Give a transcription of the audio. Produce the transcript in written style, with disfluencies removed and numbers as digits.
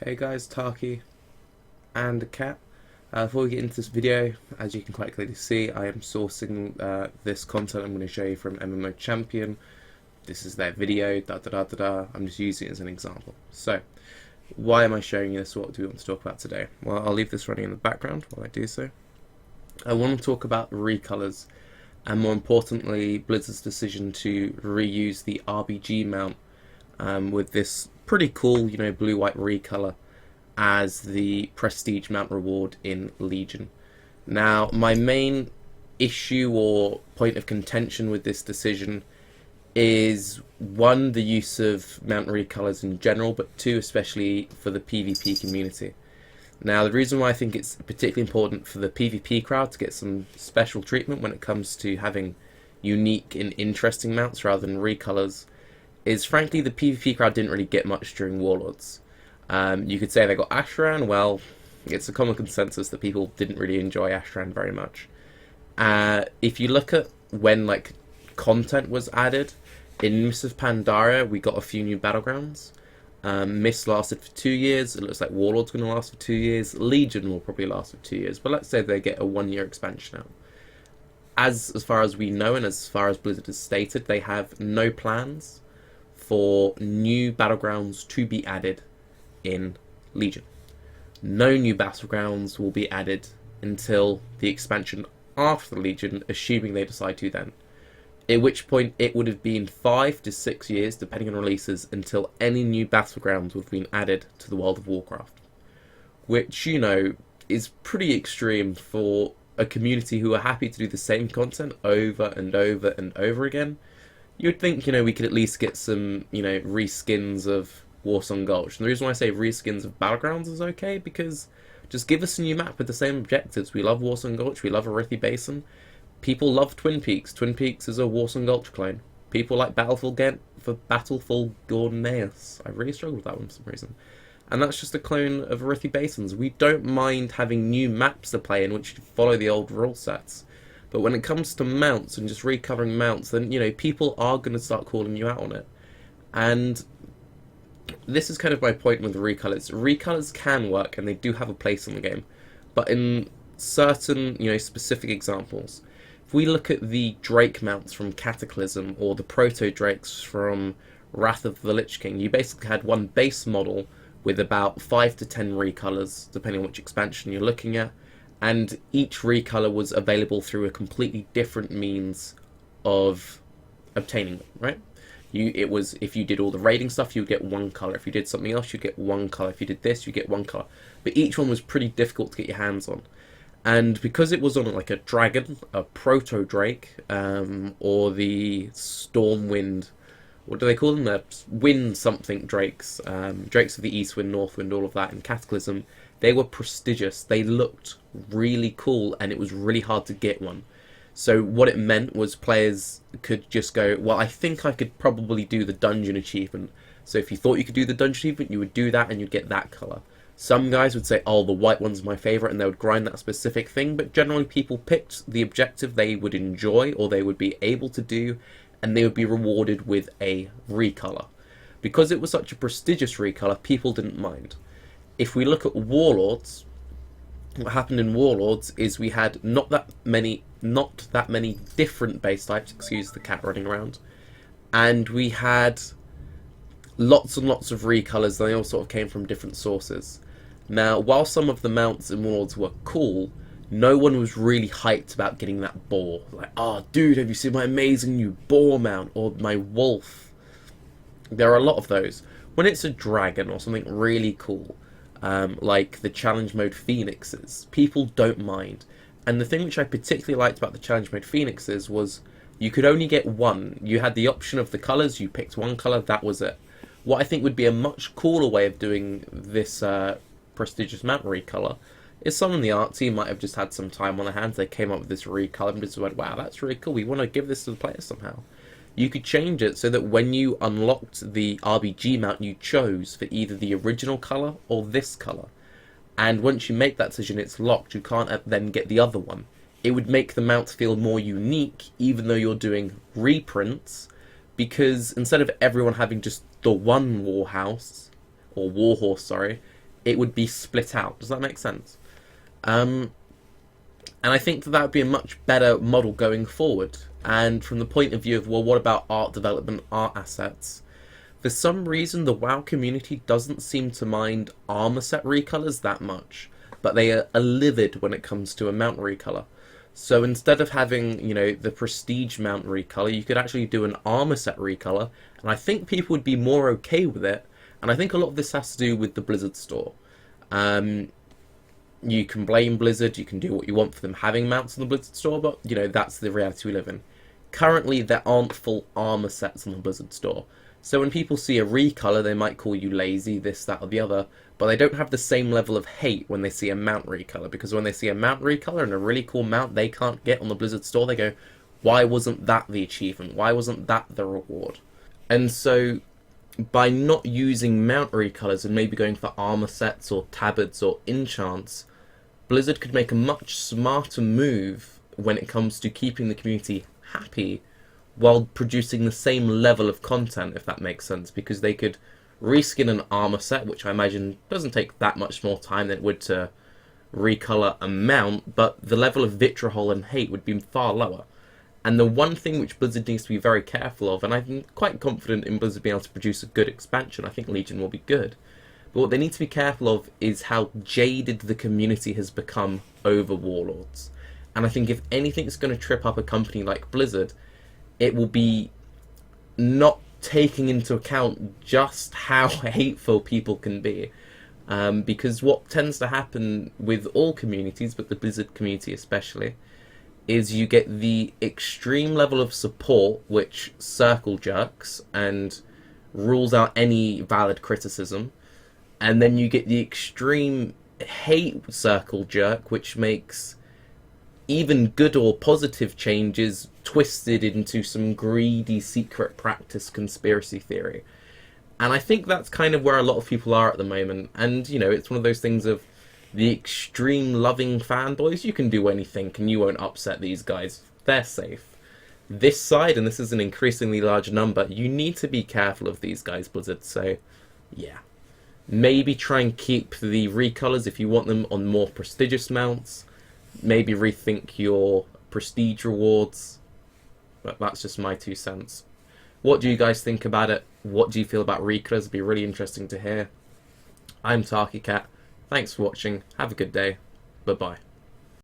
Hey guys, Taki and Cat. Before we get into this video, as you can quite clearly see, I am sourcing this content I'm going to show you from MMO Champion. This is their video, I'm just using it as an example. So, why am I showing you this? What do we want to talk about today? Well, I'll leave this running in the background while I do so. I want to talk about Recolours, and more importantly, Blizzard's decision to reuse the RBG mount with this pretty cool, blue-white recolor as the prestige mount reward in Legion. Now, my main issue or point of contention with this decision is one, the use of mount recolors in general, but two, especially for the PvP community. Now, the reason why I think it's particularly important for the PvP crowd to get some special treatment when it comes to having unique and interesting mounts rather than recolors is, frankly, the PvP crowd didn't really get much during Warlords. You could say they got Ashran. Well, it's a common consensus that people didn't really enjoy Ashran very much. If you look at when content was added, in Mists of Pandaria we got a few new battlegrounds. Mist lasted for 2 years. It looks like Warlord's going to last for 2 years. Legion will probably last for 2 years. But let's say they get a 1-year expansion out. As far as we know, and as far as Blizzard has stated, they have no plans for new battlegrounds to be added in Legion. No new battlegrounds will be added until the expansion after the Legion, assuming they decide to then. At which point it would have been 5 to 6 years, depending on releases, until any new battlegrounds would have been added to the world of Warcraft. Which, is pretty extreme for a community who are happy to do the same content over and over and over again. You'd think, we could at least get some, reskins of Warsong Gulch. And the reason why I say reskins of Battlegrounds is okay, because just give us a new map with the same objectives. We love Warsong Gulch, we love Arithi Basin. People love Twin Peaks. Twin Peaks is a Warsong Gulch clone. People like Battleful Gorneus. I really struggled with that one for some reason. And that's just a clone of Arithi Basins. We don't mind having new maps to play in which follow the old rule sets. But when it comes to mounts and just recovering mounts, then, people are going to start calling you out on it. And this is kind of my point with recolors. Recolors can work, and they do have a place in the game. But in certain, specific examples, if we look at the Drake mounts from Cataclysm, or the Proto-Drakes from Wrath of the Lich King, you basically had one base model with about 5 to 10 recolors, depending on which expansion you're looking at. And each recolor was available through a completely different means of obtaining them, right? It was, if you did all the raiding stuff, you would get one color. If you did something else, you'd get one color. If you did this, you get one color. But each one was pretty difficult to get your hands on. And because it was on like a dragon, a proto-drake, or the Stormwind, what do they call them? The wind something drakes, drakes of the East Wind, North Wind, all of that in Cataclysm, they were prestigious. They looked really cool, and it was really hard to get one. So what it meant was players could just go, well, I think I could probably do the dungeon achievement. So if you thought you could do the dungeon achievement, you would do that and you'd get that colour. Some guys would say, oh, the white one's my favourite, and they would grind that specific thing, but generally people picked the objective they would enjoy or they would be able to do, and they would be rewarded with a recolor. Because it was such a prestigious recolor, people didn't mind. If we look at Warlords, what happened in Warlords is we had not that many different base types, excuse the cat running around, and we had lots and lots of recolors. They all sort of came from different sources. Now, while some of the mounts in Warlords were cool, no one was really hyped about getting that boar. Like, oh, dude, have you seen my amazing new boar mount, or my wolf? There are a lot of those. When it's a dragon or something really cool, like the challenge mode phoenixes, people don't mind. And the thing which I particularly liked about the challenge mode phoenixes was you could only get one. You had the option of the colours, you picked one colour, that was it. What I think would be a much cooler way of doing this prestigious mount recolor is someone in the art team might have just had some time on their hands, they came up with this recolor and just went, wow, that's really cool, we want to give this to the players somehow. You could change it so that when you unlocked the RBG mount you chose for either the original colour or this colour. And once you make that decision, it's locked. You can't then get the other one. It would make the mount feel more unique, even though you're doing reprints, because instead of everyone having just the one warhouse, or warhorse, sorry, it would be split out. Does that make sense? And I think that that would be a much better model going forward. And from the point of view of, well, what about art development, art assets? For some reason, the WoW community doesn't seem to mind armor set recolors that much, but they are livid when it comes to a mount recolor. So instead of having, you know, the prestige mount recolor, you could actually do an armor set recolor, and I think people would be more okay with it. And I think a lot of this has to do with the Blizzard store. You can blame Blizzard, you can do what you want for them having mounts on the Blizzard store, but, you know, that's the reality we live in. Currently, there aren't full armor sets on the Blizzard store. So when people see a recolor, they might call you lazy, this, that, or the other, but they don't have the same level of hate when they see a mount recolor, because when they see a mount recolor and a really cool mount they can't get on the Blizzard store, they go, why wasn't that the achievement? Why wasn't that the reward? And so, by not using mount recolors and maybe going for armor sets or tabards or enchants, Blizzard could make a much smarter move when it comes to keeping the community happy while producing the same level of content, if that makes sense, because they could reskin an armor set, which I imagine doesn't take that much more time than it would to recolor a mount, but the level of vitriol and hate would be far lower. And the one thing which Blizzard needs to be very careful of, and I'm quite confident in Blizzard being able to produce a good expansion, I think Legion will be good, but what they need to be careful of is how jaded the community has become over Warlords. And I think if anything's going to trip up a company like Blizzard, it will be not taking into account just how hateful people can be. Because what tends to happen with all communities, but the Blizzard community especially, is you get the extreme level of support which circle jerks and rules out any valid criticism, and then you get the extreme hate circle jerk which makes even good or positive changes twisted into some greedy secret practice conspiracy theory. And I think that's kind of where a lot of people are at the moment. And, you know, it's one of those things of the extreme loving fanboys, you can do anything and you won't upset these guys. They're safe. This side, and this is an increasingly large number, you need to be careful of these guys, Blizzard. So, yeah. Maybe try and keep the recolors if you want them on more prestigious mounts. Maybe rethink your prestige rewards. But that's just my 2 cents. What do you guys think about it? What do you feel about recolors? It'd be really interesting to hear. I'm Tarky Cat. Thanks for watching. Have a good day. Bye-bye.